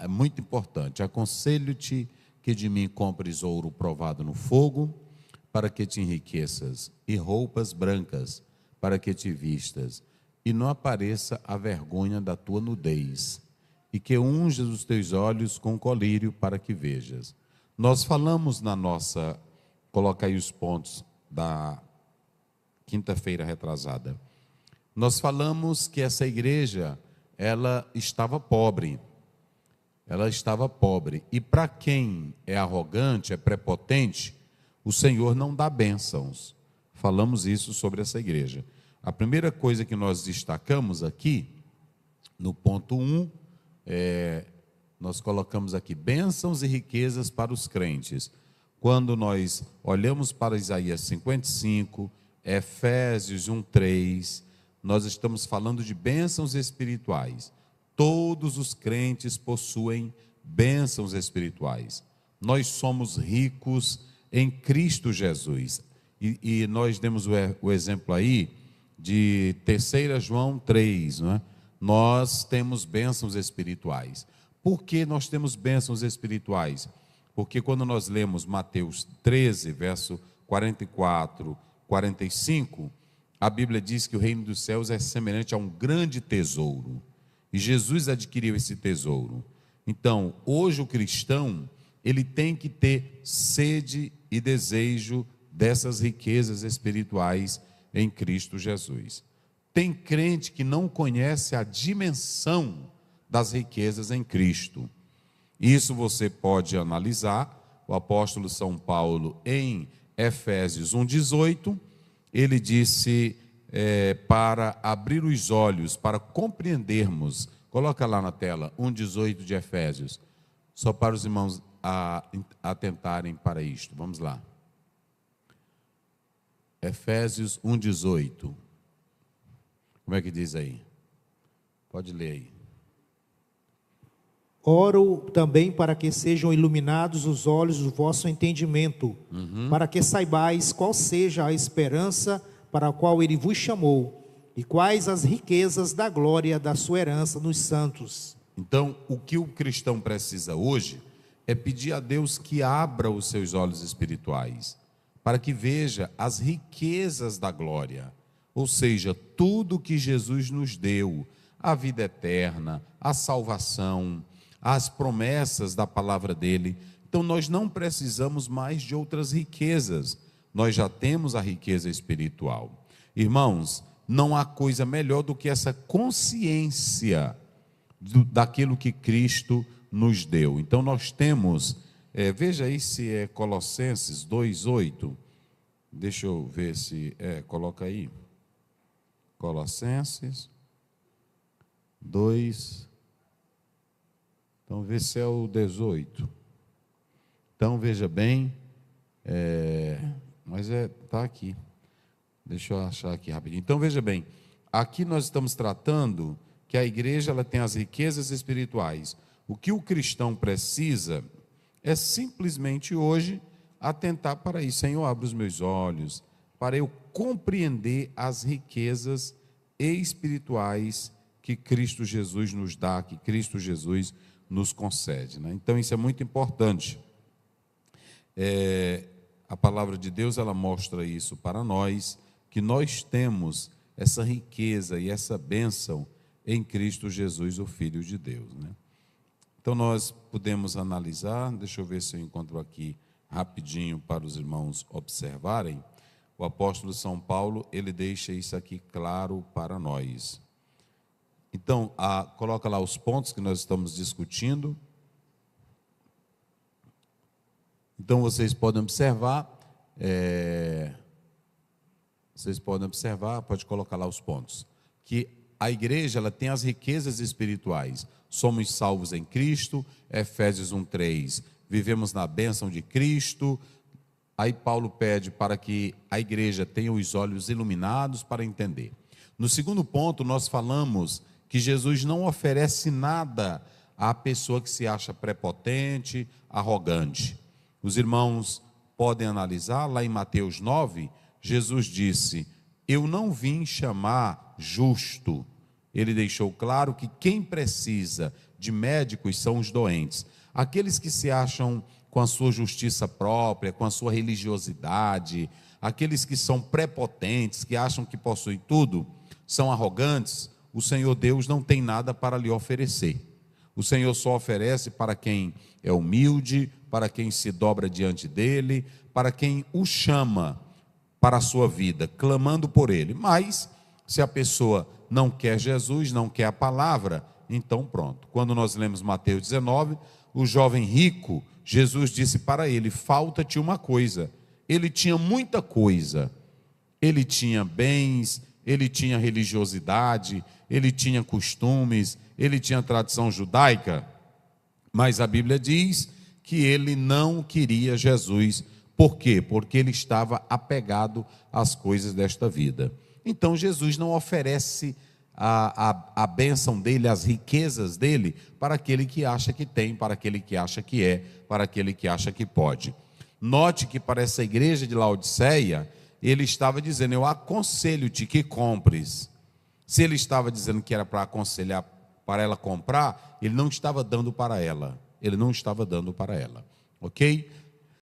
É muito importante. Aconselho-te que de mim compres ouro provado no fogo, para que te enriqueças, e roupas brancas, para que te vistas, e não apareça a vergonha da tua nudez, e que unjas os teus olhos com colírio, para que vejas. Nós falamos na nossa, coloca aí os pontos da quinta-feira retrasada. Nós falamos que essa igreja, ela estava pobre. Ela estava pobre. E para quem é arrogante, é prepotente, o Senhor não dá bênçãos. Falamos isso sobre essa igreja. A primeira coisa que nós destacamos aqui, no ponto 1, nós colocamos aqui bênçãos e riquezas para os crentes. Quando nós olhamos para Isaías 55, Efésios 1:3, nós estamos falando de bênçãos espirituais. Todos os crentes possuem bênçãos espirituais. Nós somos ricos em Cristo Jesus. E nós demos o exemplo aí de 3 João 3, não é? Nós temos bênçãos espirituais. Por que nós temos bênçãos espirituais? Porque quando nós lemos Mateus 13, verso 44, 45, a Bíblia diz que o reino dos céus é semelhante a um grande tesouro. E Jesus adquiriu esse tesouro. Então, hoje o cristão, ele tem que ter sede e desejo dessas riquezas espirituais em Cristo Jesus. Tem crente que não conhece a dimensão das riquezas em Cristo. Isso você pode analisar. O apóstolo São Paulo, em Efésios 1:18, ele disse para abrir os olhos, para compreendermos. Coloca lá na tela, 1:18 de Efésios, só para os irmãos atentarem para isto. Vamos lá. Efésios 1:18. Como é que diz aí? Pode ler aí. Oro também para que sejam iluminados os olhos do vosso entendimento, para que saibais qual seja a esperança para a qual ele vos chamou, e quais as riquezas da glória da sua herança nos santos. Então, o que o cristão precisa hoje é pedir a Deus que abra os seus olhos espirituais, para que veja as riquezas da glória, ou seja, tudo que Jesus nos deu, a vida eterna, a salvação, as promessas da palavra dele. Então nós não precisamos mais de outras riquezas, nós já temos a riqueza espiritual. Irmãos, não há coisa melhor do que essa consciência daquilo que Cristo nos deu. Então nós temos, veja aí se é Colossenses 2:8, deixa eu ver se coloca aí, Colossenses 2, então vê se é o 18. Então veja bem, mas está aqui, deixa eu achar aqui rapidinho. Então veja bem, aqui nós estamos tratando que a igreja ela tem as riquezas espirituais. O que o cristão precisa é simplesmente hoje atentar para isso. Senhor, abre os meus olhos para eu compreender as riquezas espirituais que Cristo Jesus nos dá, que Cristo Jesus nos concede, né? Então isso é muito importante. A palavra de Deus ela mostra isso para nós, que nós temos essa riqueza e essa bênção em Cristo Jesus, o Filho de Deus, né? Então nós podemos analisar, deixa eu ver se eu encontro aqui rapidinho para os irmãos observarem. O apóstolo São Paulo, ele deixa isso aqui claro para nós. Então, coloca lá os pontos que nós estamos discutindo. Então vocês podem observar, pode colocar lá os pontos, que a igreja ela tem as riquezas espirituais. Somos salvos em Cristo, Efésios 1:3, vivemos na bênção de Cristo. Aí Paulo pede para que a igreja tenha os olhos iluminados para entender. No segundo ponto, nós falamos que Jesus não oferece nada à pessoa que se acha prepotente, arrogante. Os irmãos podem analisar, lá em Mateus 9, Jesus disse: eu não vim chamar justo, ele deixou claro que quem precisa de médicos são os doentes. Aqueles que se acham com a sua justiça própria, com a sua religiosidade, aqueles que são prepotentes, que acham que possuem tudo, são arrogantes, o Senhor Deus não tem nada para lhe oferecer. O Senhor só oferece para quem é humilde, para quem se dobra diante dele, para quem o chama para a sua vida, clamando por ele. Mas, se a pessoa não quer Jesus, não quer a palavra, então pronto. Quando nós lemos Mateus 19, o jovem rico, Jesus disse para ele: falta-te uma coisa. Ele tinha muita coisa, ele tinha bens, ele tinha religiosidade, ele tinha costumes, ele tinha tradição judaica, mas a Bíblia diz que ele não queria Jesus. Por quê? Porque ele estava apegado às coisas desta vida. Então Jesus não oferece a bênção dele, as riquezas dele, para aquele que acha que tem, para aquele que acha que é, para aquele que acha que pode. Note que para essa igreja de Laodiceia, ele estava dizendo: eu aconselho-te que compres. Se ele estava dizendo que era para aconselhar, para ela comprar, ele não estava dando para ela. Ele não estava dando para ela. Ok?